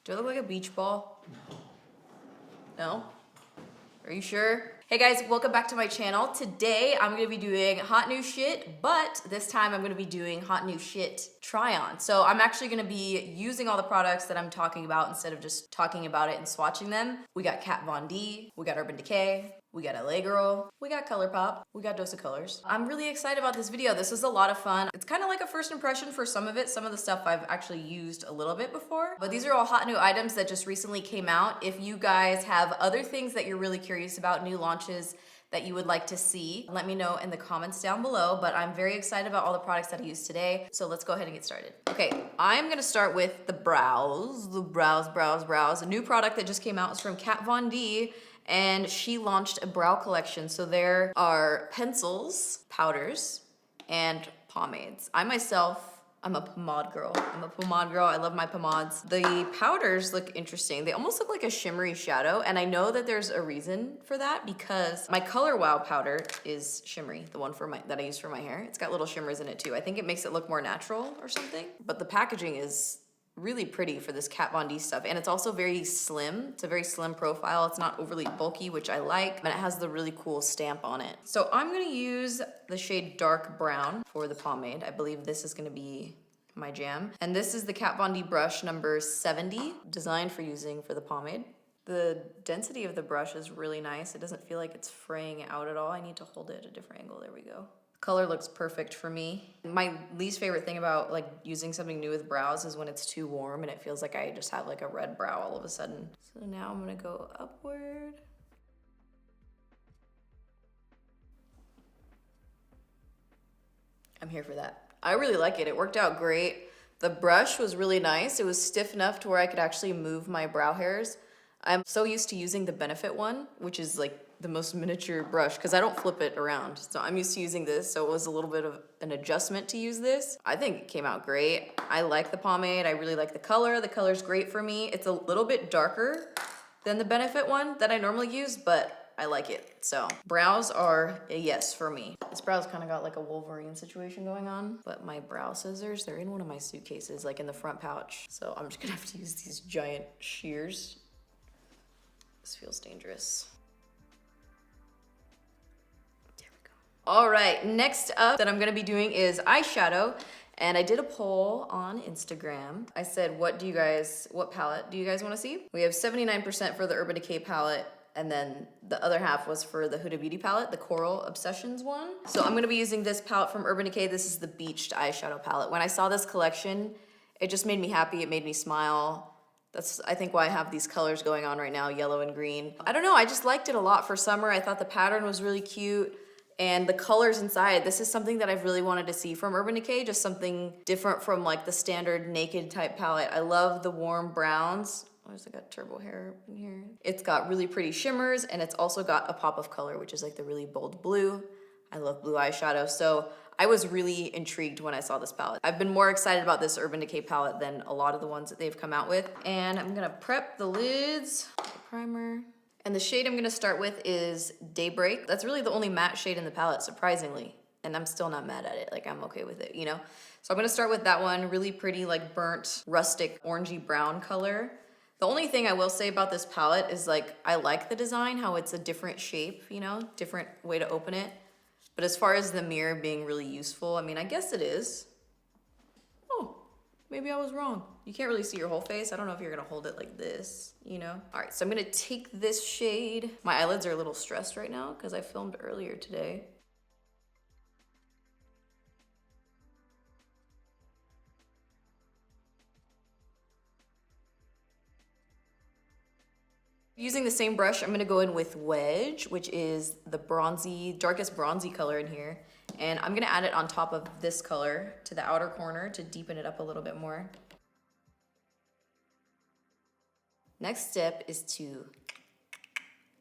Do I look like a beach ball? No? Are you sure? Hey guys, welcome back to my channel. Today I'm gonna be doing hot new shit, but this time I'm gonna be doing hot new shit try on. So I'm actually gonna be using all the products that I'm talking about instead of just talking about it and swatching them. We got Kat Von D, we got Urban Decay, we got LA Girl, we got Colourpop, we got Dose of Colors. I'm really excited about this video. This is a lot of fun. It's kind of like a first impression for some of it. Some of the stuff I've actually used a little bit before, but these are all hot new items that just recently came out. If you guys have other things that you're really curious about, new launches that you would like to see, let me know in the comments down below, but I'm very excited about all the products that I used today. So let's go ahead and get started. Okay, I'm gonna start with the brows. A new product that just came out is from Kat Von D, and she launched a brow collection. So there are pencils, powders, and pomades. I'm a pomade girl. I love my pomades. The powders look interesting. They almost look like a shimmery shadow, and I know that there's a reason for that because my Color Wow powder is shimmery, the one that I use for my hair. It's got little shimmers in it too. I think it makes it look more natural or something. But the packaging is really pretty for this Kat Von D stuff, and it's also very slim. It's a very slim profile. It's not overly bulky, which I like, and it has the really cool stamp on it. So I'm gonna use the shade Dark Brown for the pomade. I believe this is gonna be my jam. And this is the Kat Von D brush number 70, designed for using for the pomade. The density of the brush is really nice. It doesn't feel like it's fraying out at all. I need to hold it at a different angle. There we go. Color looks perfect for me. My least favorite thing about like using something new with brows is when it's too warm and it feels like I just have like a red brow all of a sudden. So now I'm gonna go upward. I'm here for that. I really like it. It worked out great. The brush was really nice. It was stiff enough to where I could actually move my brow hairs. I'm so used to using the Benefit one, which is like the most miniature brush because I don't flip it around. So I'm used to using this, so it was a little bit of an adjustment to use this. I think it came out great. I like the pomade. I really like the color. The color's great for me. It's a little bit darker than the Benefit one that I normally use, but I like it. So brows are a yes for me. This brow's kind of got like a Wolverine situation going on, but my brow scissors, they're in one of my suitcases, like in the front pouch. So I'm just gonna have to use these giant shears. This feels dangerous. There we go. All right, next up that I'm gonna be doing is eyeshadow. And I did a poll on Instagram. I said, what palette do you guys wanna see? We have 79% for the Urban Decay palette, and then the other half was for the Huda Beauty palette, the Coral Obsessions one. So I'm gonna be using this palette from Urban Decay. This is the Beached eyeshadow palette. When I saw this collection, it just made me happy, it made me smile. That's, I think, why I have these colors going on right now, yellow and green. I don't know, I just liked it a lot for summer. I thought the pattern was really cute. And the colors inside, this is something that I've really wanted to see from Urban Decay, just something different from like the standard naked type palette. I love the warm browns. Oh, I got turbo hair in here. It's got really pretty shimmers, and it's also got a pop of color, which is like the really bold blue. I love blue eyeshadow, so I was really intrigued when I saw this palette. I've been more excited about this Urban Decay palette than a lot of the ones that they've come out with. And I'm gonna prep the lids, primer. And the shade I'm gonna start with is Daybreak. That's really the only matte shade in the palette, surprisingly. And I'm still not mad at it, like I'm okay with it, you know? So I'm gonna start with that one, really pretty like burnt, rustic, orangey brown color. The only thing I will say about this palette is like, I like the design, how it's a different shape, you know, different way to open it. But as far as the mirror being really useful, I mean, I guess it is. Oh, maybe I was wrong. You can't really see your whole face. I don't know if you're gonna hold it like this, you know? All right, so I'm gonna take this shade. My eyelids are a little stressed right now because I filmed earlier today. Using the same brush, I'm gonna go in with Wedge, which is the bronzy, darkest bronzy color in here. And I'm gonna add it on top of this color to the outer corner to deepen it up a little bit more. Next step is to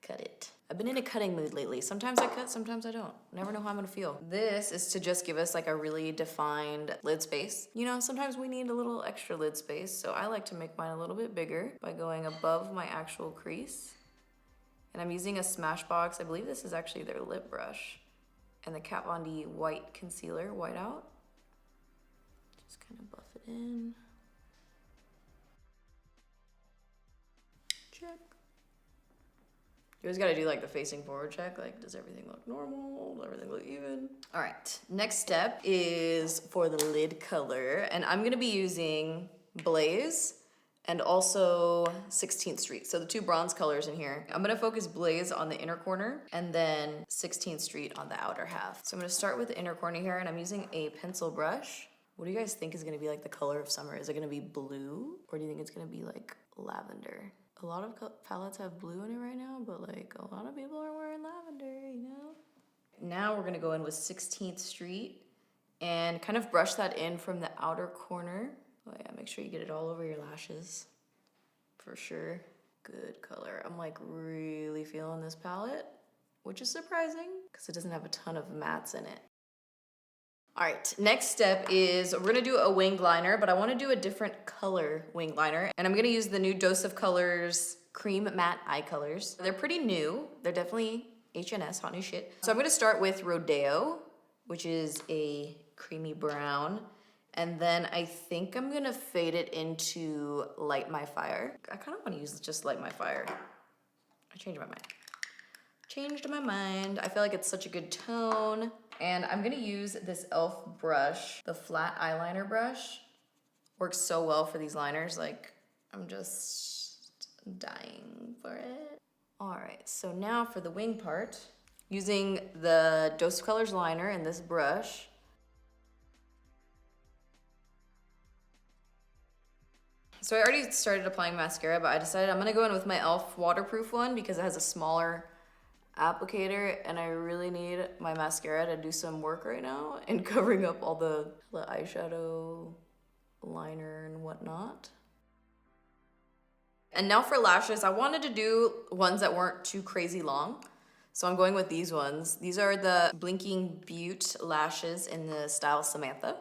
cut it. I've been in a cutting mood lately. Sometimes I cut, sometimes I don't. Never know how I'm gonna feel. This is to just give us like a really defined lid space. You know, sometimes we need a little extra lid space, so I like to make mine a little bit bigger by going above my actual crease. And I'm using a Smashbox. I believe this is actually their lip brush. And the Kat Von D white concealer, white out. Just kind of buff it in. check. You always gotta do like the facing forward check. Like, does everything look normal? Does everything look even? All right, next step is for the lid color. And I'm gonna be using Blaze and also 16th Street. So the two bronze colors in here. I'm gonna focus Blaze on the inner corner and then 16th Street on the outer half. So I'm gonna start with the inner corner here, and I'm using a pencil brush. What do you guys think is gonna be like the color of summer? Is it gonna be blue, or do you think it's gonna be like lavender? A lot of palettes have blue in it right now, but like a lot of people are wearing lavender, you know? Now we're gonna go in with 16th Street and kind of brush that in from the outer corner. Oh yeah, make sure you get it all over your lashes, for sure. Good color. I'm like really feeling this palette, which is surprising because it doesn't have a ton of mattes in it. All right, next step is we're gonna do a winged liner, but I wanna do a different color winged liner. And I'm gonna use the new Dose of Colors Cream Matte Eye Colors. They're pretty new. They're definitely HNS, hot new shit. So I'm gonna start with Rodeo, which is a creamy brown. And then I think I'm gonna fade it into Light My Fire. I kind of wanna use just Light My Fire. I changed my mind. I feel like it's such a good tone. And I'm gonna use this e.l.f. brush, the flat eyeliner brush. Works so well for these liners, like I'm just dying for it. All right, so now for the wing part, using the Dose of Colors liner and this brush. So I already started applying mascara, but I decided I'm gonna go in with my e.l.f. waterproof one because it has a smaller applicator, and I really need my mascara to do some work right now in covering up all the eyeshadow, liner, and whatnot. And now for lashes, I wanted to do ones that weren't too crazy long. So I'm going with these ones. These are the Blinking Butte lashes in the style Samantha.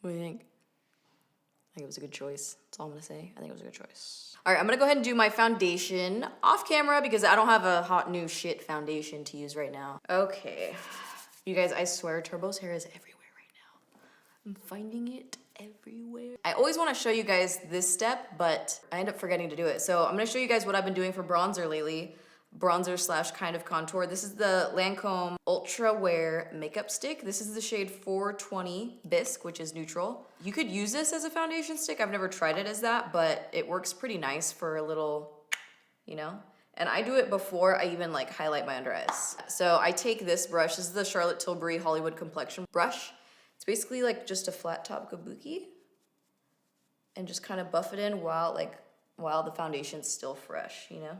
What do you think? I think it was a good choice. That's all I'm gonna say. I think it was a good choice. All right, I'm gonna go ahead and do my foundation off camera because I don't have a hot new shit foundation to use right now. Okay, you guys, I swear Turbo's hair is everywhere right now. I'm finding it everywhere. I always wanna show you guys this step, but I end up forgetting to do it. So I'm gonna show you guys what I've been doing for bronzer lately. Bronzer slash kind of contour. This is the Lancome Ultra Wear Makeup Stick. This is the shade 420 Bisque, which is neutral. You could use this as a foundation stick. I've never tried it as that, but it works pretty nice for a little, you know? And I do it before I even like highlight my under eyes. So I take this brush. This is the Charlotte Tilbury Hollywood Complexion brush. It's basically like just a flat top kabuki, and just kind of buff it in while the foundation's still fresh, you know?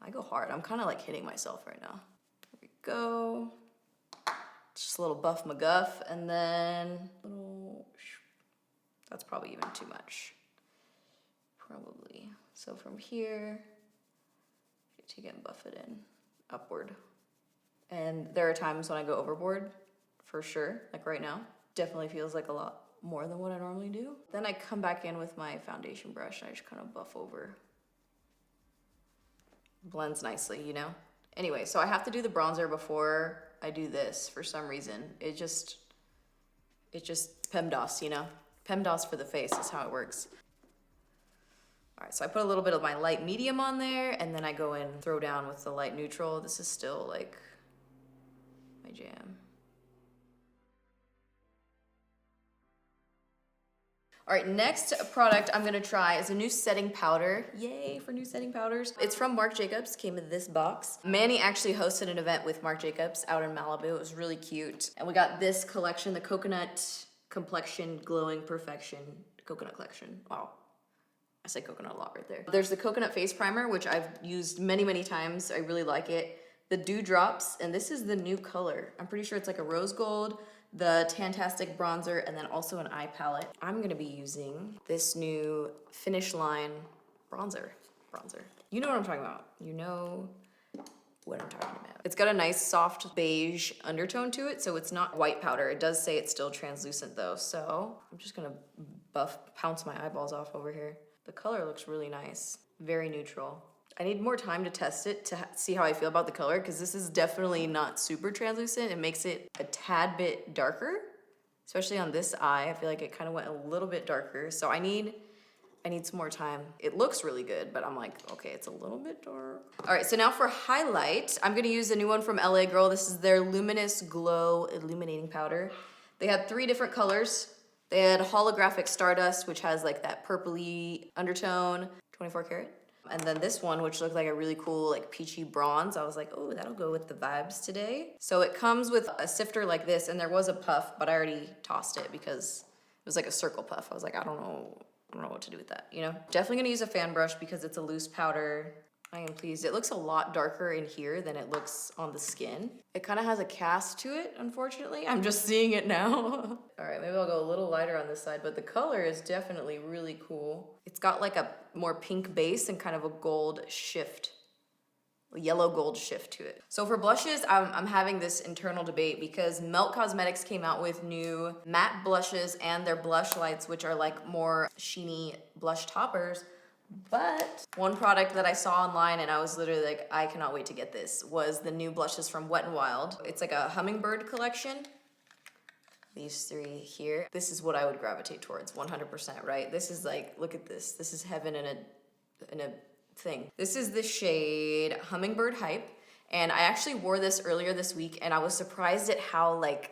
I go hard. I'm kind of like hitting myself right now. There we go. Just a little buff McGuff, and then that's probably even too much. Probably. So from here, you take it and buff it in upward. And there are times when I go overboard, for sure. Like right now, definitely feels like a lot more than what I normally do. Then I come back in with my foundation brush and I just kind of buff over. Blends nicely, you know? Anyway, so I have to do the bronzer before I do this for some reason. It just PEMDAS, you know? PEMDAS for the face is how it works. All right, so I put a little bit of my light medium on there, and then I go in, throw down with the light neutral. This is still like my jam. All right, next product I'm gonna try is a new setting powder. Yay for new setting powders. It's from Marc Jacobs, came in this box. Manny actually hosted an event with Marc Jacobs out in Malibu. It was really cute. And we got this collection, the Coconut Complexion Glowing Perfection Coconut Collection. Wow, I say coconut a lot right there. There's the Coconut Face Primer, which I've used many, many times. I really like it. The Dewdrops, and this is the new color. I'm pretty sure it's like a rose gold, the Tantastic Bronzer, and then also an eye palette. I'm gonna be using this new Finish Line bronzer. You know what I'm talking about. You know what I'm talking about. It's got a nice soft beige undertone to it, so it's not white powder. It does say it's still translucent though, so I'm just gonna pounce my eyeballs off over here. The color looks really nice, very neutral. I need more time to test it to see how I feel about the color, because this is definitely not super translucent. It makes it a tad bit darker, especially on this eye. I feel like it kind of went a little bit darker. So I need I need some more time. It looks really good, but I'm like, okay, it's a little bit dark. All right, so now for highlight, I'm gonna use a new one from LA Girl. This is their Luminous Glow Illuminating Powder. They had 3 different colors. They had Holographic Stardust, which has like that purpley undertone, 24 karat. And then this one, which looked like a really cool like peachy bronze. I was like, oh, that'll go with the vibes today. So it comes with a sifter like this, and there was a puff, but I already tossed it because it was like a circle puff. I was like, I don't know what to do with that, you know? Definitely gonna use a fan brush because it's a loose powder. I am pleased. It looks a lot darker in here than it looks on the skin. It kind of has a cast to it, unfortunately. I'm just seeing it now. All right, maybe I'll go a little lighter on this side, but the color is definitely really cool. It's got like a more pink base and kind of a gold shift, a yellow gold shift to it. So for blushes, I'm having this internal debate because Marc Cosmetics came out with new matte blushes and their blush lights, which are like more sheeny blush toppers. But one product that I saw online and I was literally like, I cannot wait to get this, was the new blushes from Wet n Wild. It's like a Hummingbird collection. These 3 here. This is what I would gravitate towards, 100%, right? This is like, look at this. This is heaven in a thing. This is the shade Hummingbird Hype. And I actually wore this earlier this week and I was surprised at how like,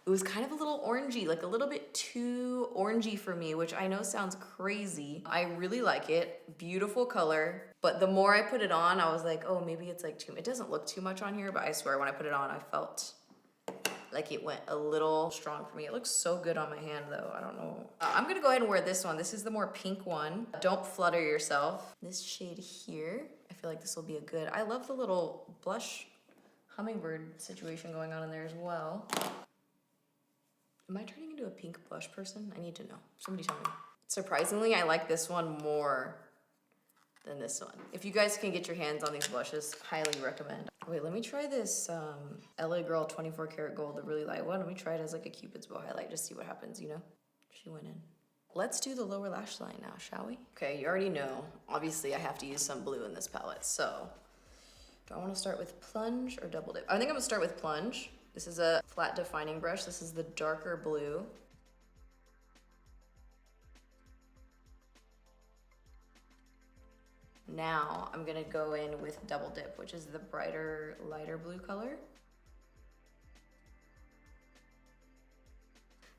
it was kind of a little orangey, like a little bit too orangey for me, which I know sounds crazy. I really like it, beautiful color. But the more I put it on, I was like, oh, maybe it's like it doesn't look too much on here, but I swear when I put it on, I felt like it went a little strong for me. It looks so good on my hand though, I don't know. I'm gonna go ahead and wear this one. This is the more pink one. Don't flutter yourself. This shade here, I feel like this will be a good, I love the little blush hummingbird situation going on in there as well. Am I turning into a pink blush person? I need to know. Somebody tell me. Surprisingly, I like this one more than this one. If you guys can get your hands on these blushes, highly recommend. Wait, let me try this LA Girl 24 karat gold, the really light one. Let me try it as like a Cupid's bow highlight, just see what happens, you know? She went in. Let's do the lower lash line now, shall we? Okay, you already know. Obviously, I have to use some blue in this palette, so do I want to start with plunge or double dip? I think I'm gonna start with plunge. This is a flat defining brush. This is the darker blue. Now I'm gonna go in with double dip, which is the brighter, lighter blue color.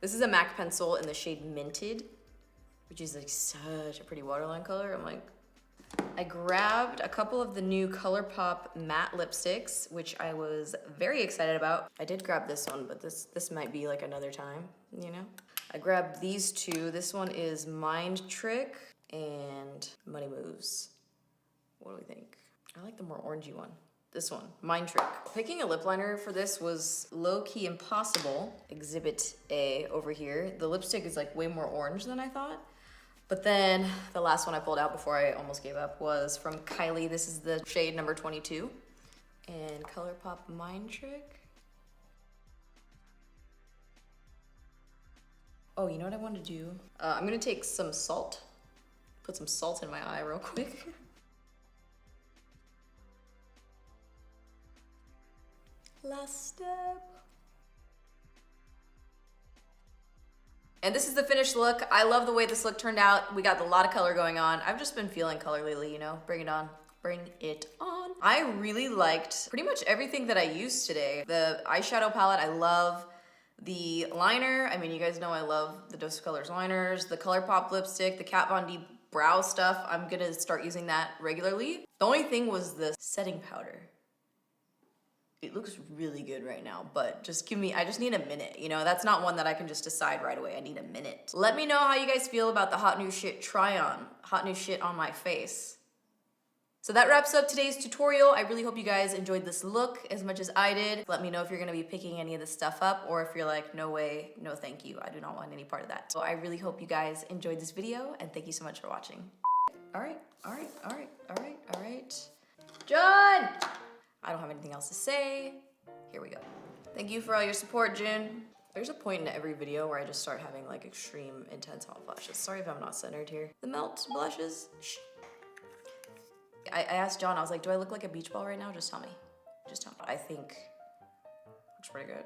This is a MAC pencil in the shade Minted, which is like such a pretty waterline color. I'm like, I grabbed a couple of the new Colourpop matte lipsticks, which I was very excited about. I did grab this one, but this might be like another time, you know? I grabbed these 2. This one is Mind Trick and Money Moves. What do we think? I like the more orangey one. This one, Mind Trick. Picking a lip liner for this was low-key impossible. Exhibit A over here. The lipstick is like way more orange than I thought. But then the last one I pulled out before I almost gave up was from Kylie. This is the shade number 22. And Colourpop Mind Trick. Oh, you know what I want to do? I'm gonna take some salt. Put some salt in my eye real quick. Last step. And this is the finished look. I love the way this look turned out. We got a lot of color going on. I've just been feeling color lately, you know? Bring it on. Bring it on. I really liked pretty much everything that I used today. The eyeshadow palette, I love. The liner, I mean, you guys know I love the Dose of Colors liners. The Colourpop lipstick, the Kat Von D brow stuff. I'm gonna start using that regularly. The only thing was the setting powder. It looks really good right now, but just I just need a minute, you know? That's not one that I can just decide right away. I need a minute. Let me know how you guys feel about the hot new shit try on. Hot new shit on my face. So that wraps up today's tutorial. I really hope you guys enjoyed this look as much as I did. Let me know if you're gonna be picking any of this stuff up or if you're like, no way, no thank you. I do not want any part of that. So I really hope you guys enjoyed this video and thank you so much for watching. All right. John! I don't have anything else to say. Here we go. Thank you for all your support, June. There's a point in every video where I just start having like extreme intense hot flashes. Sorry if I'm not centered here. The melt blushes. Shh. I asked John, I was like, do I look like a beach ball right now? Just tell me. Just tell me. I think looks pretty good.